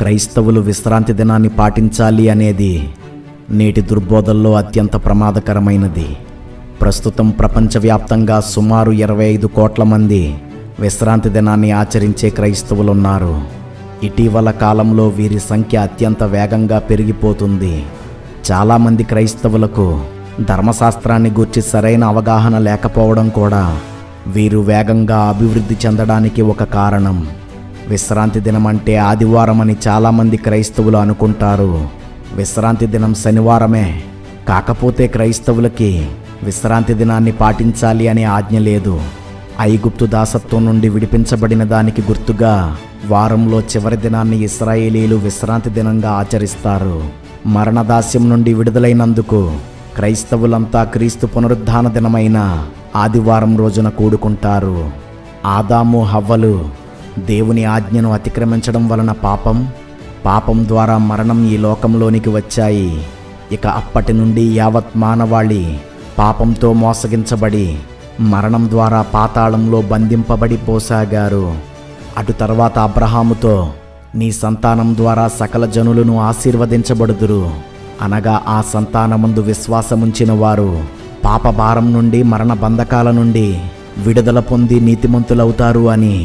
క్రైస్తవులు విశ్రాంతి దినాన్ని పాటించాలి అనేది నేటి దుర్బోధల్లో అత్యంత ప్రమాదకరమైనది. ప్రస్తుతం ప్రపంచవ్యాప్తంగా సుమారు 25 కోట్ల మంది విశ్రాంతి దినాన్ని ఆచరించే క్రైస్తవులున్నారు. ఇటీవల కాలంలో వీరి సంఖ్య అత్యంత వేగంగా పెరిగిపోతుంది. చాలామంది క్రైస్తవులకు ధర్మశాస్త్రాన్ని గూర్చి సరైన అవగాహన లేకపోవడం కూడా వీరు వేగంగా అభివృద్ధి చెందడానికి ఒక కారణం. విశ్రాంతి దినం అంటే ఆదివారం అని చాలామంది క్రైస్తవులు అనుకుంటారు. విశ్రాంతి దినం శనివారమే. కాకపోతే క్రైస్తవులకి విశ్రాంతి దినాన్ని పాటించాలి అనే ఆజ్ఞ లేదు. ఐగుప్తు దాసత్వం నుండి విడిపించబడిన దానికి గుర్తుగా వారంలో చివరి దినాన్ని ఇశ్రాయేలీలు విశ్రాంతి దినంగా ఆచరిస్తారు. మరణదాస్యం నుండి విడుదలైనందుకు క్రైస్తవులంతా క్రీస్తు పునరుద్ధాన దినమైన ఆదివారం రోజున కూడుకుంటారు. ఆదాము హవ్వలు దేవుని ఆజ్ఞను అతిక్రమించడం వలన పాపం ద్వారా మరణం ఈ లోకంలోనికి వచ్చాయి. ఇక అప్పటి నుండి యావత్ మానవాళి పాపంతో మోసగించబడి మరణం ద్వారా పాతాళంలో బంధింపబడి పోసాగారు. అటు తర్వాత అబ్రహాముతో నీ సంతానం ద్వారా సకల జనులను ఆశీర్వదించబడుదురు అనగా ఆ సంతానమందు విశ్వాసముంచిన వారు పాపభారం నుండి మరణ బంధకాల నుండి విడుదల పొంది నీతిమంతులవుతారు అని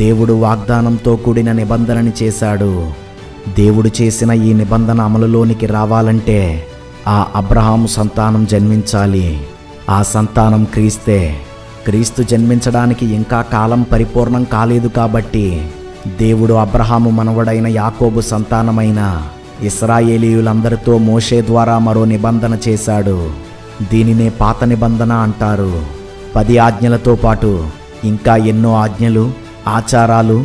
దేవుడు వాగ్దానంతో కూడిన నిబంధనని చేశాడు. దేవుడు చేసిన ఈ నిబంధన అమలులోనికి రావాలంటే ఆ అబ్రహాము సంతానం జన్మించాలి. ఆ సంతానం క్రీస్తే. క్రీస్తు జన్మించడానికి ఇంకా కాలం పరిపూర్ణం కాలేదు కాబట్టి దేవుడు అబ్రహాము మనవడైన యాకోబు సంతానమైన ఇశ్రాయేలీయులందరితో మోషే ద్వారా మరో నిబంధన చేశాడు. దీనినే పాత నిబంధన అంటారు. 10 ఆజ్ఞలతో పాటు ఇంకా ఎన్నో ఆజ్ఞలు, ఆచారాలు,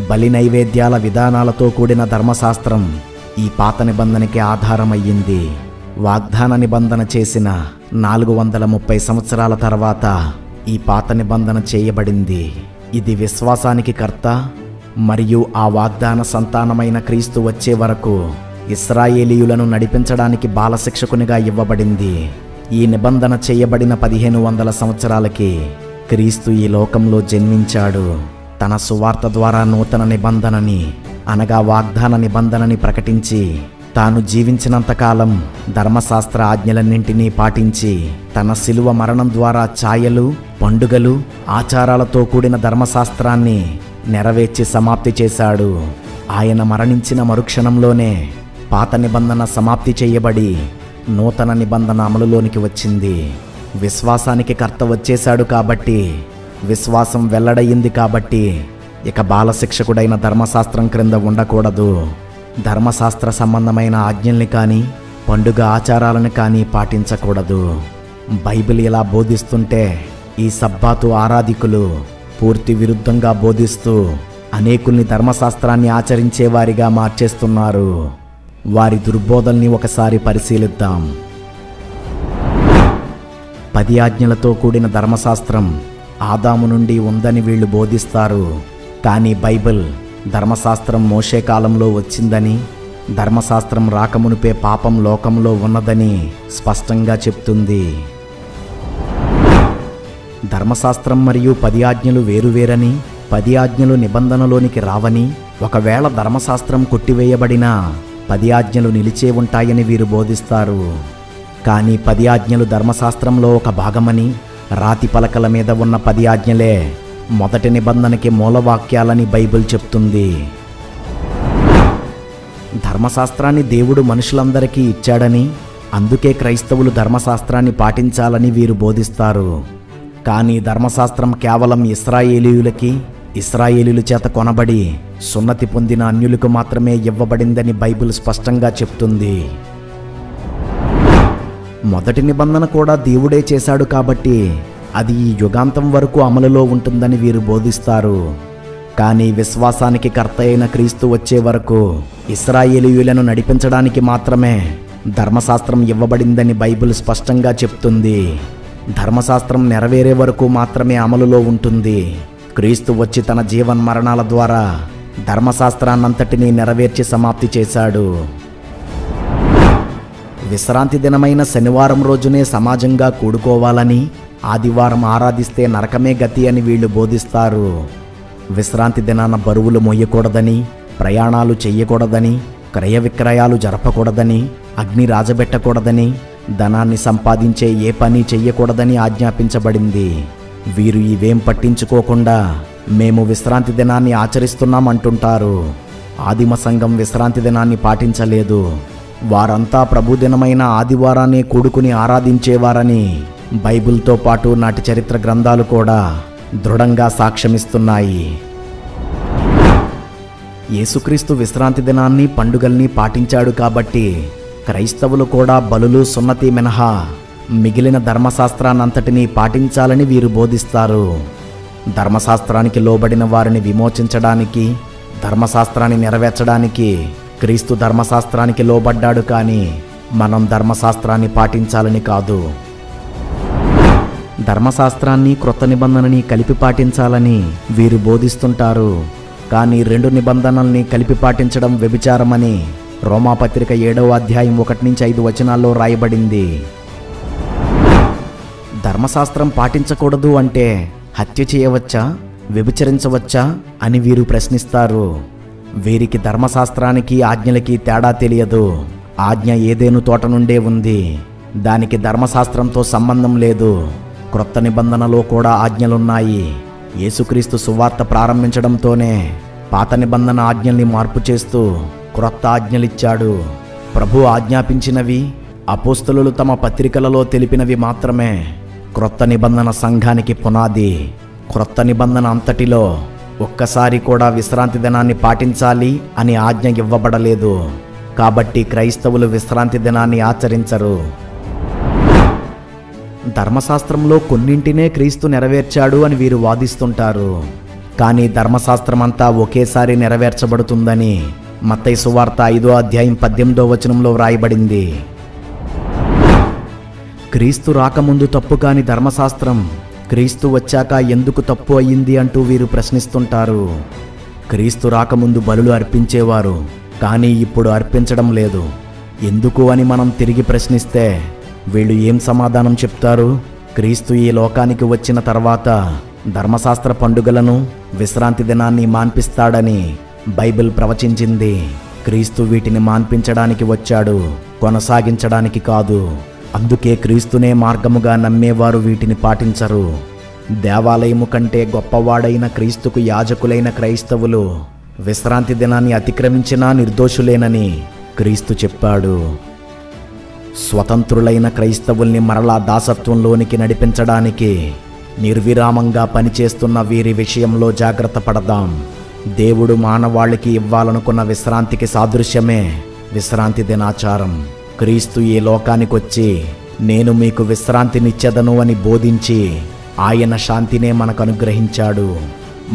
బలి నైవేద్యాల విధానాలతో కూడిన ధర్మశాస్త్రం ఈ పాత నిబంధనకి ఆధారమయ్యింది. వాగ్దాన నిబంధన చేసిన 430 సంవత్సరాల తర్వాత ఈ పాత నిబంధన చేయబడింది. ఇది విశ్వాసానికి కర్త మరియు ఆ వాగ్దాన సంతానమైన క్రీస్తు వచ్చే వరకు ఇశ్రాయేలీయులను నడిపించడానికి బాలశిక్షకునిగా ఇవ్వబడింది. ఈ నిబంధన చేయబడిన 1500 సంవత్సరాలకి క్రీస్తు ఈ లోకంలో జన్మించాడు. తన సువార్త ద్వారా నూతన నిబంధనని అనగా వాగ్దాన నిబంధనని ప్రకటించి తాను జీవించినంతకాలం ధర్మశాస్త్ర ఆజ్ఞలన్నింటినీ పాటించి తన శిలువ మరణం ద్వారా ఛాయలు, పండుగలు, ఆచారాలతో కూడిన ధర్మశాస్త్రాన్ని నెరవేర్చి సమాప్తి చేశాడు. ఆయన మరణించిన మరుక్షణంలోనే పాత నిబంధన సమాప్తి చేయబడి నూతన నిబంధన అమలులోనికి వచ్చింది. విశ్వాసానికి కర్త వచ్చేశాడు కాబట్టి, విశ్వాసం వెల్లడయింది కాబట్టి ఇక బాలశిక్షకుడైన ధర్మశాస్త్రం క్రింద ఉండకూడదు. ధర్మశాస్త్ర సంబంధమైన ఆజ్ఞల్ని కానీ పండుగ ఆచారాలను కానీ పాటించకూడదు. బైబిల్ ఇలా బోధిస్తుంటే ఈ సబ్బాతు ఆరాధికులు పూర్తి విరుద్ధంగా బోధిస్తూ అనేకుల్ని ధర్మశాస్త్రాన్ని ఆచరించేవారిగా మార్చేస్తున్నారు. వారి దుర్బోధల్ని ఒకసారి పరిశీలిద్దాం. 10 ఆజ్ఞలతో కూడిన ధర్మశాస్త్రం ఆదాము నుండి ఉందని వీళ్ళు బోధిస్తారు. కానీ బైబిల్ ధర్మశాస్త్రం మోషే కాలంలో వచ్చిందని, ధర్మశాస్త్రం రాకమునుపే పాపం లోకంలో ఉన్నదని స్పష్టంగా చెప్తుంది. ధర్మశాస్త్రం మరియు 10 ఆజ్ఞలు వేరువేరని, 10 ఆజ్ఞలు నిబంధనలోనికి రావని, ఒకవేళ ధర్మశాస్త్రం కొట్టివేయబడినా 10 ఆజ్ఞలు నిలిచే ఉంటాయని వీరు బోధిస్తారు. కానీ 10 ఆజ్ఞలు ధర్మశాస్త్రంలో ఒక భాగమని, రాతి పలకల మీద ఉన్న 10 ఆజ్ఞలే మొదటి నిబంధనకి మూలవాక్యాలని బైబిల్ చెప్తుంది. ధర్మశాస్త్రాన్ని దేవుడు మనుషులందరికీ ఇచ్చాడని, అందుకే క్రైస్తవులు ధర్మశాస్త్రాన్ని పాటించాలని వీరు బోధిస్తారు. కానీ ధర్మశాస్త్రం కేవలం ఇశ్రాయేలీయులకి, ఇశ్రాయేలీయుల చేత కొనబడి సున్నతి పొందిన అన్యులకు మాత్రమే ఇవ్వబడిందని బైబిల్ స్పష్టంగా చెప్తుంది. మొదటి నిబంధన కూడా దేవుడే చేశాడు కాబట్టి అది ఈ యుగాంతం వరకు అమలులో ఉంటుందని వీరు బోధిస్తారు. కానీ విశ్వాసానికి కర్త అయిన క్రీస్తు వచ్చే వరకు ఇశ్రాయేలీయులను నడిపించడానికి మాత్రమే ధర్మశాస్త్రం ఇవ్వబడిందని బైబిల్ స్పష్టంగా చెప్తుంది. ధర్మశాస్త్రం నెరవేరే వరకు మాత్రమే అమలులో ఉంటుంది. క్రీస్తు వచ్చి తన జీవన్మరణాల ద్వారా ధర్మశాస్త్రాన్నంతటినీ నెరవేర్చి సమాప్తి చేశాడు. విశ్రాంతి దినమైన శనివారం రోజునే సమాజంగా కూడుకోవాలని, ఆదివారం ఆరాధిస్తే నరకమే గతి అని వీళ్ళు బోధిస్తారు. విశ్రాంతి దినాన బరువులు మోయకూడదని, ప్రయాణాలు చెయ్యకూడదని, క్రయ విక్రయాలు జరపకూడదని, అగ్ని రాజబెట్టకూడదని, ధనాన్ని సంపాదించే ఏ పని చెయ్యకూడదని ఆజ్ఞాపించబడింది. వీరు ఇవేం పట్టించుకోకుండా మేము విశ్రాంతి దినాన్ని ఆచరిస్తున్నామంటుంటారు. ఆదిమ సంఘం విశ్రాంతి దినాన్ని పాటించలేదు. వారంతా ప్రభుదినమైన ఆదివారాన్ని కూడుకుని ఆరాధించేవారని బైబిల్తో పాటు నాటి చరిత్ర గ్రంథాలు కూడా దృఢంగా సాక్ష్యమిస్తున్నాయి. యేసుక్రీస్తు విశ్రాంతి దినాన్ని, పండుగల్ని పాటించాడు కాబట్టి క్రైస్తవులు కూడా బలులు, సున్నతి మినహా మిగిలిన ధర్మశాస్త్రాన్నంతటినీ పాటించాలని వీరు బోధిస్తారు. ధర్మశాస్త్రానికి లోబడిన వారిని విమోచించడానికి, ధర్మశాస్త్రాన్ని నెరవేర్చడానికి క్రీస్తు ధర్మశాస్త్రానికి లోబడ్డాడు, కానీ మనం ధర్మశాస్త్రాన్ని పాటించాలని కాదు. ధర్మశాస్త్రాన్ని, క్రొత్త నిబంధనని కలిపి పాటించాలని వీరు బోధిస్తుంటారు. కానీ 2 నిబంధనల్ని కలిపి పాటించడం వ్యభిచారమని రోమాపత్రిక 7వ అధ్యాయం 1-5 వచనాల్లో రాయబడింది. ధర్మశాస్త్రం పాటించకూడదు అంటే హత్య చేయవచ్చా, వ్యభిచరించవచ్చా అని వీరు ప్రశ్నిస్తారు. వీరికి ధర్మశాస్త్రానికి, ఆజ్ఞలకి తేడా తెలియదు. ఆజ్ఞ ఏదేను తోట నుండే ఉంది. దానికి ధర్మశాస్త్రంతో సంబంధం లేదు. క్రొత్త నిబంధనలో కూడా ఆజ్ఞలున్నాయి. యేసుక్రీస్తు సువార్త ప్రారంభించడంతోనే పాత నిబంధన ఆజ్ఞల్ని మార్పు చేస్తూ క్రొత్త ఆజ్ఞలిచ్చాడు. ప్రభు ఆజ్ఞాపించినవి, అపోస్తలులు తమ పత్రికలలో తెలిపినవి మాత్రమే క్రొత్త నిబంధన సంఘానికి పునాది. క్రొత్త నిబంధన అంతటిలో ఒక్కసారి కూడా విశ్రాంతి దినాన్ని పాటించాలి అని ఆజ్ఞ ఇవ్వబడలేదు. కాబట్టి క్రైస్తవులు విశ్రాంతి దినాన్ని ఆచరించరు. ధర్మశాస్త్రంలో కొన్నింటినే క్రీస్తు నెరవేర్చాడు అని వీరు వాదిస్తుంటారు. కానీ ధర్మశాస్త్రమంతా ఒకేసారి నెరవేర్చబడుతుందని మత్తయి సువార్త 5వ అధ్యాయం 18వ వచనంలో వ్రాయబడింది. క్రీస్తు రాకముందు తప్పు కాని ధర్మశాస్త్రం క్రీస్తు వచ్చాక ఎందుకు తప్పు అయ్యింది అంటూ వీరు ప్రశ్నిస్తుంటారు. క్రీస్తు రాకముందు బలులు అర్పించేవారు, కానీ ఇప్పుడు అర్పించడం లేదు. ఎందుకు అని మనం తిరిగి ప్రశ్నిస్తే వీళ్ళు ఏం సమాధానం చెప్తారు? క్రీస్తు ఈ లోకానికి వచ్చిన తర్వాత ధర్మశాస్త్ర పండుగలను, విశ్రాంతి దినాన్ని మాన్పిస్తాడని బైబిల్ ప్రవచించింది. క్రీస్తు వీటిని మాన్పించడానికి వచ్చాడు, కొనసాగించడానికి కాదు. అందుకే క్రీస్తునే మార్గముగా నమ్మేవారు వీటిని పాటించరు. దేవాలయము కంటే గొప్పవాడైన క్రీస్తుకు యాజకులైన క్రైస్తవులు విశ్రాంతి దినాన్ని అతిక్రమించినా నిర్దోషులేనని క్రీస్తు చెప్పాడు. స్వతంత్రులైన క్రైస్తవుల్ని మరలా దాసత్వంలోనికి నడిపించడానికి నిర్విరామంగా పనిచేస్తున్న వీరి విషయంలో జాగ్రత్త పడదాం. దేవుడు మానవాళికి ఇవ్వాలనుకున్న విశ్రాంతికి సాదృశ్యమే విశ్రాంతి దినాచారం. క్రీస్తు ఈ లోకానికొచ్చి నేను మీకు విశ్రాంతినిచ్చెదను అని బోధించి ఆయన శాంతినే మనకు అనుగ్రహించాడు.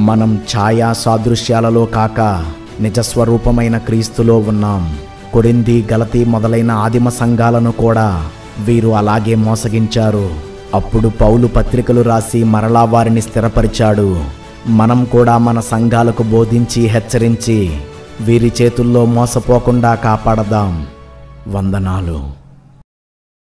మనం ఛాయా సాదృశ్యాలలో కాక నిజస్వరూపమైన క్రీస్తులో ఉన్నాం. కొరింథీ, గలతీ మొదలైన ఆదిమ సంఘాలను కూడా వీరు అలాగే మోసగించారు. అప్పుడు పౌలు పత్రికలు రాసి మరలా వారిని స్థిరపరిచాడు. మనం కూడా మన సంఘాలకు బోధించి హెచ్చరించి వీరి చేతుల్లో మోసపోకుండా కాపాడదాం. వందనాలు.